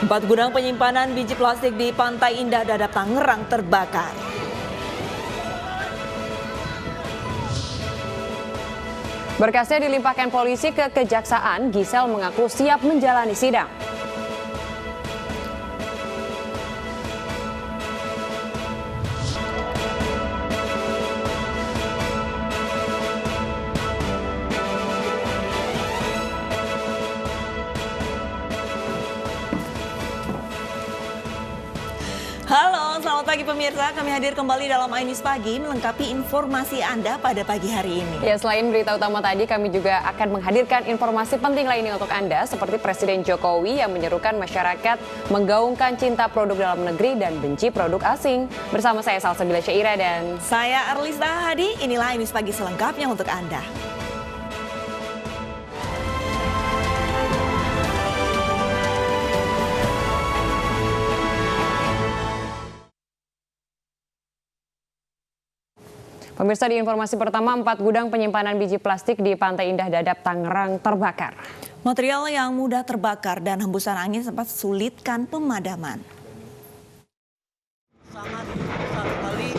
4 gudang penyimpanan biji plastik di Pantai Indah Dadap Tangerang terbakar. Berkasnya dilimpahkan polisi ke Kejaksaan, Gisel mengaku siap menjalani sidang. Halo, selamat pagi pemirsa. Kami hadir kembali dalam iNews Pagi melengkapi informasi Anda pada pagi hari ini. Ya, selain berita utama tadi, kami juga akan menghadirkan informasi penting lainnya untuk Anda, seperti Presiden Jokowi yang menyerukan masyarakat menggaungkan cinta produk dalam negeri dan benci produk asing. Bersama saya Salsabila Syaira dan saya Arlista Hadi. Inilah iNews Pagi selengkapnya untuk Anda. Pemirsa, di informasi pertama, 4 gudang penyimpanan biji plastik di Pantai Indah Dadap Tangerang terbakar. Material yang mudah terbakar dan hembusan angin sempat sulitkan pemadaman. Sangat besar sekali.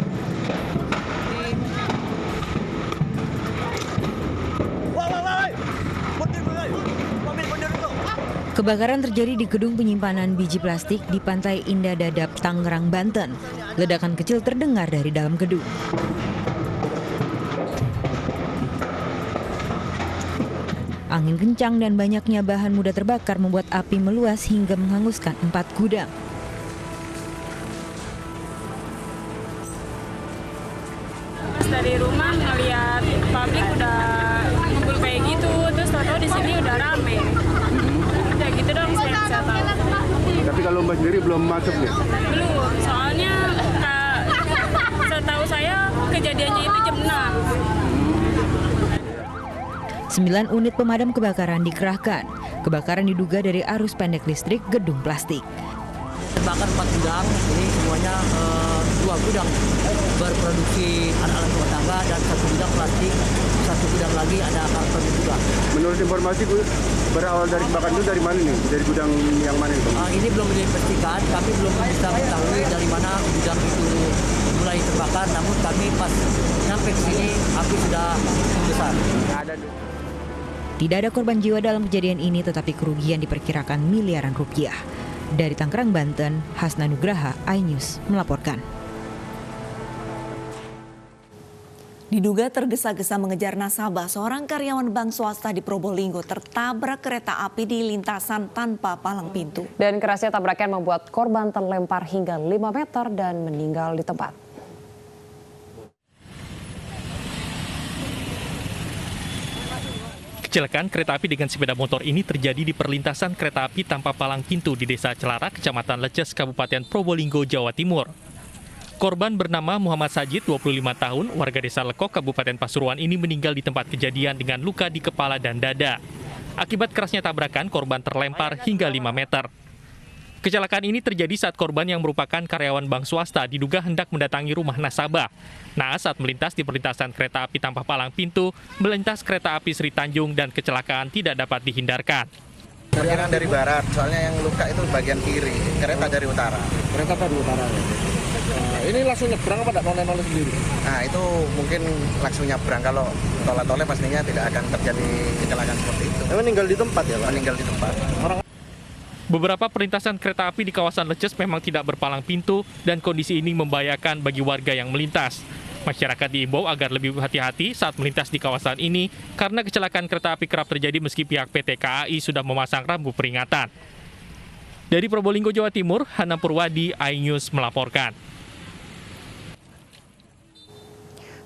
Kebakaran terjadi di gedung penyimpanan biji plastik di Pantai Indah Dadap, Tangerang, Banten. Ledakan kecil terdengar dari dalam gedung. Angin kencang dan banyaknya bahan mudah terbakar membuat api meluas hingga menghanguskan 4 gudang. Pas dari rumah ngeliat pabrik udah ngumpul kayak gitu, terus tahu-tahu di sini udah rame. Udah gitu dong saya tahu. Tapi kalau Mbak sendiri belum masuk nih? Belum, soalnya setahu saya kejadiannya itu jam 6. 9 unit pemadam kebakaran dikerahkan. Kebakaran diduga dari arus pendek listrik gedung plastik. Terbakar 4 gudang, ini semuanya 2 gudang berproduksi alat-alat rumah tangga dan 1 gudang plastik, 1 gudang lagi ada karton juga. Menurut informasi berawal dari kebakaran itu dari mana nih? Dari gudang yang mana itu? Ini belum dipastikan, kami belum bisa mengetahui dari mana gudang itu mulai terbakar, namun kami pas sampai ke sini api sudah besar. Tidak ada korban jiwa dalam kejadian ini, tetapi kerugian diperkirakan miliaran rupiah. Dari Tangerang, Banten, Hasna Nugraha, iNews melaporkan. Diduga tergesa-gesa mengejar nasabah, seorang karyawan bank swasta di Probolinggo tertabrak kereta api di lintasan tanpa palang pintu. Dan kerasnya tabrakan membuat korban terlempar hingga 5 meter dan meninggal di tempat. Kecelakaan kereta api dengan sepeda motor ini terjadi di perlintasan kereta api tanpa palang pintu di Desa Celara, Kecamatan Leces, Kabupaten Probolinggo, Jawa Timur. Korban bernama Muhammad Sajid, 25 tahun, warga Desa Lekok, Kabupaten Pasuruan ini meninggal di tempat kejadian dengan luka di kepala dan dada. Akibat kerasnya tabrakan, korban terlempar hingga 5 meter. Kecelakaan ini terjadi saat korban yang merupakan karyawan bank swasta diduga hendak mendatangi rumah nasabah. Naas saat melintas di perlintasan kereta api tanpa palang pintu, melintas kereta api Sri Tanjung dan kecelakaan tidak dapat dihindarkan. Perkiraan dari barat, soalnya yang luka itu bagian kiri, kereta dari utara. Kereta dari utara. Ini langsung nyebrang apa tidak noleh-noleh sendiri? Nah itu mungkin langsung nyebrang, kalau toleh-toleh pastinya tidak akan terjadi kecelakaan seperti itu. Meninggal di tempat ya Pak? Meninggal di tempat. Beberapa perlintasan kereta api di kawasan Leces memang tidak berpalang pintu dan kondisi ini membahayakan bagi warga yang melintas. Masyarakat diimbau agar lebih hati-hati saat melintas di kawasan ini karena kecelakaan kereta api kerap terjadi meski pihak PT KAI sudah memasang rambu peringatan. Dari Probolinggo, Jawa Timur, Hana Purwadi, iNews melaporkan.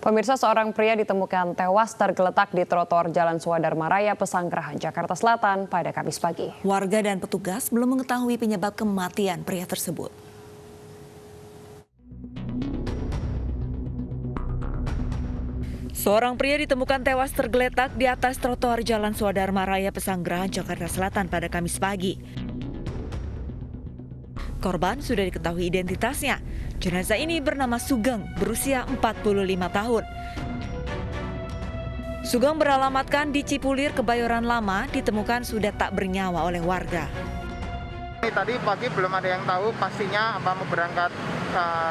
Pemirsa, seorang pria ditemukan tewas tergeletak di trotoar Jalan Swadharma Raya, Pesanggerahan, Jakarta Selatan pada Kamis pagi. Warga dan petugas belum mengetahui penyebab kematian pria tersebut. Seorang pria ditemukan tewas tergeletak di atas trotoar Jalan Swadharma Raya, Pesanggerahan, Jakarta Selatan pada Kamis pagi. Korban sudah diketahui identitasnya. Jenazah ini bernama Sugeng, berusia 45 tahun. Sugeng beralamatkan di Cipulir, Kebayoran Lama, ditemukan sudah tak bernyawa oleh warga. Tadi pagi belum ada yang tahu pastinya apa mau berangkat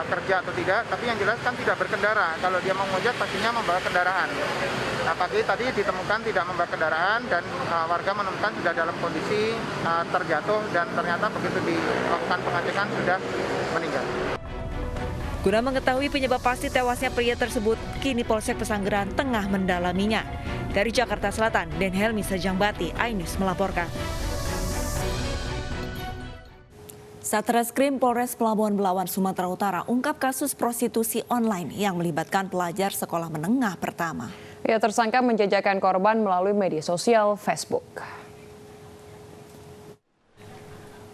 kerja atau tidak, tapi yang jelas kan tidak berkendara. Kalau dia mau ngojek pastinya membawa kendaraan. Nah, pagi tadi ditemukan tidak membawa kendaraan dan warga menemukan sudah dalam kondisi terjatuh dan ternyata begitu dilakukan pengecekan sudah meninggal. Guna mengetahui penyebab pasti tewasnya pria tersebut, kini Polsek Pesanggerahan tengah mendalaminya. Dari Jakarta Selatan, Den Helmi Sejangbati, iNews melaporkan. Satreskrim Polres Pelabuhan Belawan, Sumatera Utara ungkap kasus prostitusi online yang melibatkan pelajar sekolah menengah pertama. Ya, tersangka menjajakan korban melalui media sosial Facebook.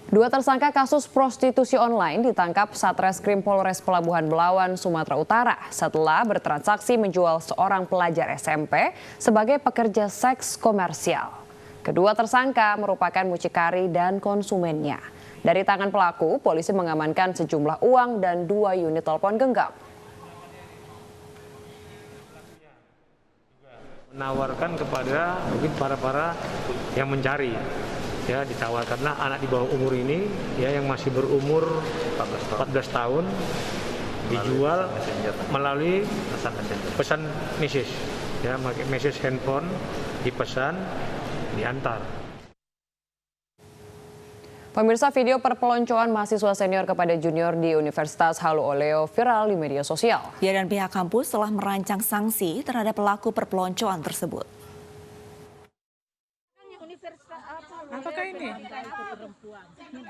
Dua tersangka kasus prostitusi online ditangkap Satreskrim Polres Pelabuhan Belawan, Sumatera Utara setelah bertransaksi menjual seorang pelajar SMP sebagai pekerja seks komersial. Kedua tersangka merupakan mucikari dan konsumennya. Dari tangan pelaku, polisi mengamankan sejumlah uang dan 2 unit telepon genggam. Menawarkan kepada mungkin para yang mencari, ya ditawarkanlah anak di bawah umur ini, ya yang masih berumur 14 tahun, dijual melalui pesan message, ya message handphone, dipesan, diantar. Pemirsa, video perpeloncoan mahasiswa senior kepada junior di Universitas Halu Oleo viral di media sosial. Ya, dan pihak kampus telah merancang sanksi terhadap pelaku perpeloncoan tersebut.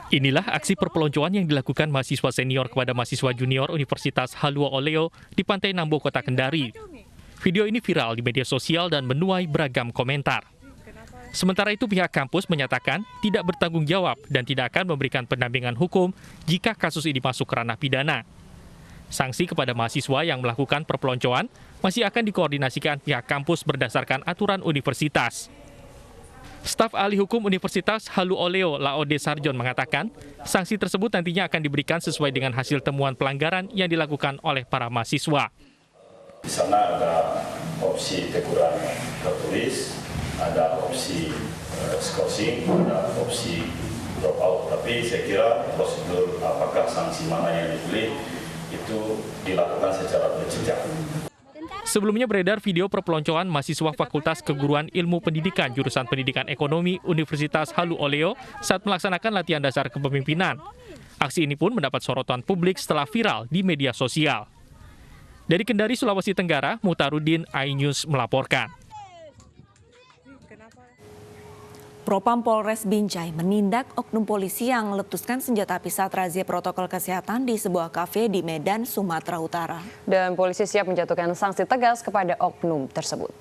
Inilah aksi perpeloncoan yang dilakukan mahasiswa senior kepada mahasiswa junior Universitas Halu Oleo di Pantai Nambo, Kota Kendari. Video ini viral di media sosial dan menuai beragam komentar. Sementara itu pihak kampus menyatakan tidak bertanggung jawab dan tidak akan memberikan pendampingan hukum jika kasus ini masuk ke ranah pidana. Sanksi kepada mahasiswa yang melakukan perpeloncoan masih akan dikoordinasikan pihak kampus berdasarkan aturan universitas. Staf ahli hukum Universitas Halu Oleo, Laode Sarjon, mengatakan sanksi tersebut nantinya akan diberikan sesuai dengan hasil temuan pelanggaran yang dilakukan oleh para mahasiswa. Di sana ada opsi teguran tertulis, ada opsi skorsing, ada opsi drop out. Tapi saya kira prosedur apakah sanksi mana yang dipilih itu dilakukan secara berjenjang. Sebelumnya beredar video perpeloncoan mahasiswa Fakultas Keguruan Ilmu Pendidikan jurusan Pendidikan Ekonomi Universitas Halu Oleo saat melaksanakan latihan dasar kepemimpinan. Aksi ini pun mendapat sorotan publik setelah viral di media sosial. Dari Kendari, Sulawesi Tenggara, Muhtarudin, iNews melaporkan. Propam Polres Binjai menindak oknum polisi yang meletuskan senjata api saat razia protokol kesehatan di sebuah kafe di Medan, Sumatera Utara. Dan polisi siap menjatuhkan sanksi tegas kepada oknum tersebut.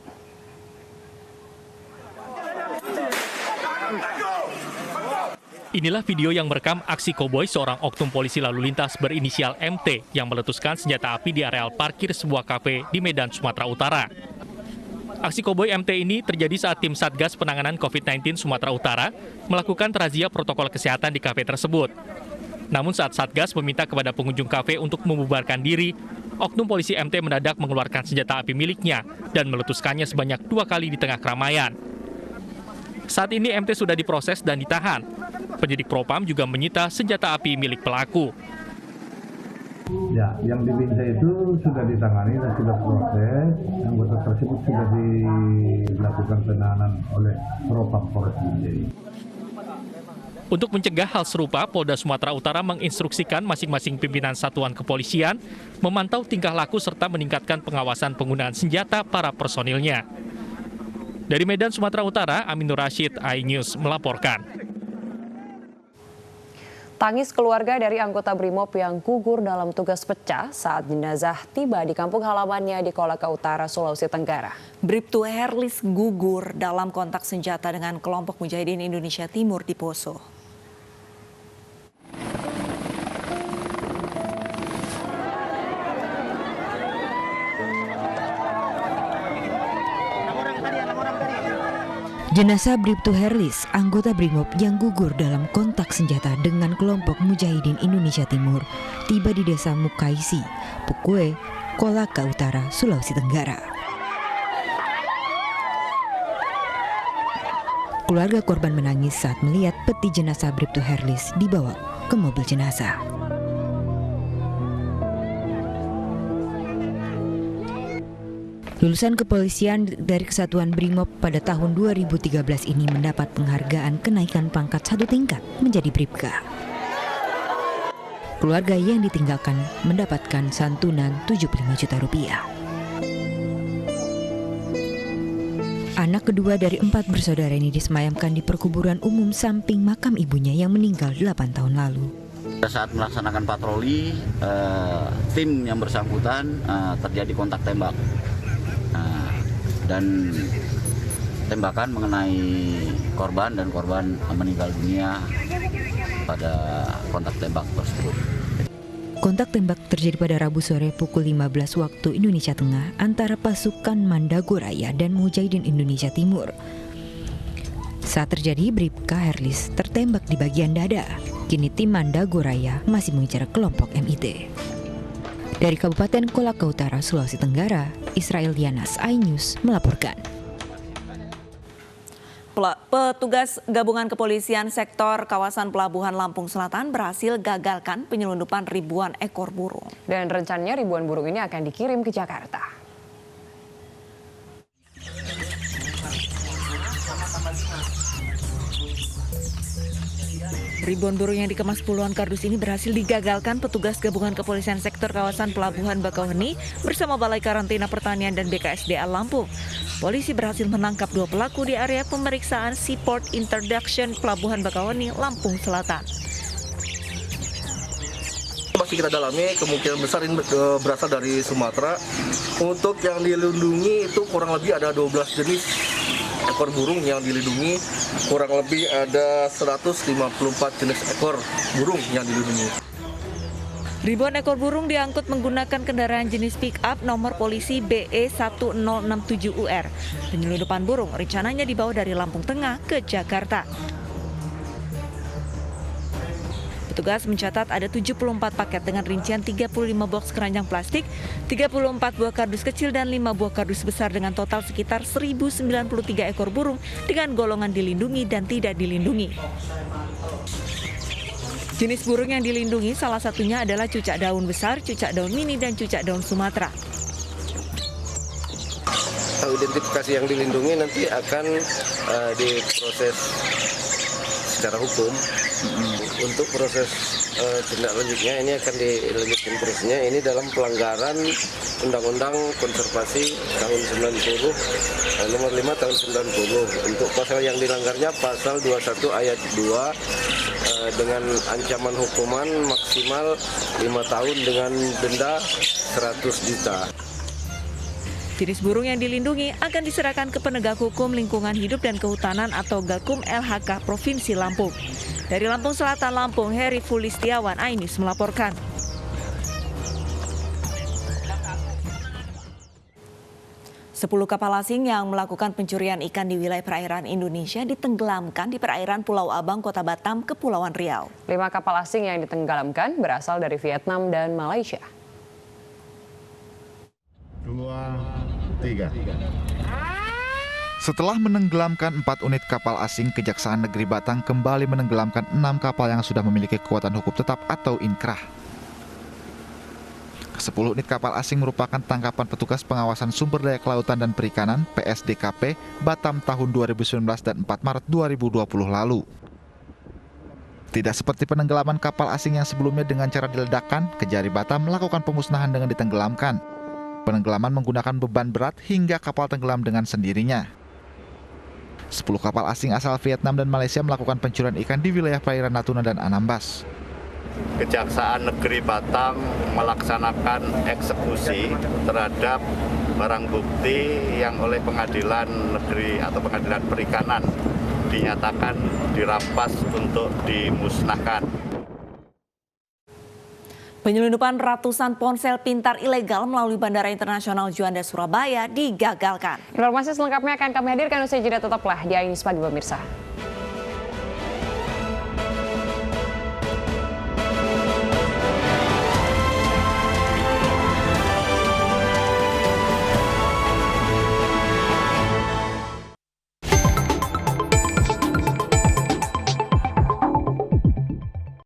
Inilah video yang merekam aksi koboi seorang oknum polisi lalu lintas berinisial MT yang meletuskan senjata api di areal parkir sebuah kafe di Medan, Sumatera Utara. Aksi koboi MT ini terjadi saat tim Satgas Penanganan COVID-19 Sumatera Utara melakukan razia protokol kesehatan di kafe tersebut. Namun saat Satgas meminta kepada pengunjung kafe untuk membubarkan diri, oknum polisi MT mendadak mengeluarkan senjata api miliknya dan meletuskannya sebanyak 2 kali di tengah keramaian. Saat ini MT sudah diproses dan ditahan. Penyidik Propam juga menyita senjata api milik pelaku. Ya, yang di Binjai itu sudah ditangani dan sudah proses. Anggota tersebut sudah dilakukan penahanan oleh Propam Polres Binjai. Untuk mencegah hal serupa, Polda Sumatera Utara menginstruksikan masing-masing pimpinan satuan kepolisian memantau tingkah laku serta meningkatkan pengawasan penggunaan senjata para personilnya. Dari Medan, Sumatera Utara, Aminur Rashid, iNews melaporkan. Tangis keluarga dari anggota BRIMOB yang gugur dalam tugas pecah saat jenazah tiba di kampung halamannya di Kolaka Utara, Sulawesi Tenggara. Bribtu Herlis gugur dalam kontak senjata dengan kelompok Mujahidin Indonesia Timur di Poso. Jenazah Bribtu Herlis, anggota BRIMOB yang gugur dalam kontak senjata dengan kelompok Mujahidin Indonesia Timur, tiba di desa Mukaisi, Pukue, Kolaka Utara, Sulawesi Tenggara. Keluarga korban menangis saat melihat peti jenazah Bribtu Herlis dibawa ke mobil jenazah. Lulusan kepolisian dari Kesatuan Brimob pada tahun 2013 ini mendapat penghargaan kenaikan pangkat 1 tingkat menjadi Bribka. Keluarga yang ditinggalkan mendapatkan santunan 75 juta rupiah. Anak kedua dari 4 bersaudara ini disemayamkan di perkuburan umum samping makam ibunya yang meninggal 8 tahun lalu. Saat melaksanakan patroli, tim yang bersangkutan terjadi kontak tembak. Dan tembakan mengenai korban dan korban meninggal dunia pada kontak tembak tersebut. Kontak tembak terjadi pada Rabu sore pukul 15 waktu Indonesia Tengah antara pasukan Mandagoraya dan Mujahidin Indonesia Timur. Saat terjadi, Bribka Herlis tertembak di bagian dada. Kini tim Mandagoraya masih mengejar kelompok MIT. Dari Kabupaten Kolaka Utara, Sulawesi Tenggara, Israel Dianas, iNews melaporkan. Petugas gabungan kepolisian sektor kawasan Pelabuhan Lampung Selatan berhasil gagalkan penyelundupan ribuan ekor burung. Dan rencananya ribuan burung ini akan dikirim ke Jakarta. Ribuan burung yang dikemas puluhan kardus ini berhasil digagalkan petugas gabungan kepolisian sektor kawasan Pelabuhan Bakauheni bersama Balai Karantina Pertanian dan BKSDA Lampung. Polisi berhasil menangkap 2 pelaku di area pemeriksaan Seaport Introduction Pelabuhan Bakauheni, Lampung Selatan. Masih kita dalami, kemungkinan besar ini berasal dari Sumatera. Untuk yang dilindungi itu kurang lebih ada 12 jenis ekor burung yang dilindungi, kurang lebih ada 154 jenis ekor burung yang dilindungi. Ribuan ekor burung diangkut menggunakan kendaraan jenis pick-up nomor polisi BE1067UR. Penyelundupan burung rencananya dibawa dari Lampung Tengah ke Jakarta. Petugas mencatat ada 74 paket dengan rincian 35 boks keranjang plastik, 34 buah kardus kecil dan 5 buah kardus besar dengan total sekitar 1093 ekor burung dengan golongan dilindungi dan tidak dilindungi. Jenis burung yang dilindungi salah satunya adalah cucak daun besar, cucak daun mini, dan cucak daun Sumatera. Identifikasi yang dilindungi nanti akan diproses secara hukum. Untuk proses tindak lanjutnya ini akan dilanjutkan prosesnya ini dalam pelanggaran Undang-Undang Konservasi tahun 90 nomor 5 tahun 90. Untuk pasal yang dilanggarnya pasal 21 ayat 2 dengan ancaman hukuman maksimal 5 tahun dengan denda 100 juta. Jenis burung yang dilindungi akan diserahkan ke Penegak Hukum Lingkungan Hidup dan Kehutanan atau Gakum LHK Provinsi Lampung. Dari Lampung Selatan, Lampung, Heri Fulistiawan, iNews melaporkan. Sepuluh kapal asing yang melakukan pencurian ikan di wilayah perairan Indonesia ditenggelamkan di perairan Pulau Abang, Kota Batam, Kepulauan Riau. 5 kapal asing yang ditenggelamkan berasal dari Vietnam dan Malaysia. 2, 3. Setelah menenggelamkan 4 unit kapal asing, Kejaksaan Negeri Batang kembali menenggelamkan 6 kapal yang sudah memiliki kekuatan hukum tetap atau inkrah. 10 unit kapal asing merupakan tangkapan petugas pengawasan sumber daya kelautan dan perikanan PSDKP Batam tahun 2019 dan 4 Maret 2020 lalu. Tidak seperti penenggelaman kapal asing yang sebelumnya dengan cara diledakkan, Kejari Batam melakukan pemusnahan dengan ditenggelamkan. Penenggelaman menggunakan beban berat hingga kapal tenggelam dengan sendirinya. 10 kapal asing asal Vietnam dan Malaysia melakukan pencurian ikan di wilayah perairan Natuna dan Anambas. Kejaksaan Negeri Batam melaksanakan eksekusi terhadap barang bukti yang oleh Pengadilan Negeri atau Pengadilan Perikanan dinyatakan dirampas untuk dimusnahkan. Penyelundupan ratusan ponsel pintar ilegal melalui Bandara Internasional Juanda Surabaya digagalkan. Informasi selengkapnya akan kami hadirkan usai jeda, tetaplah di iNews Pagi pemirsa.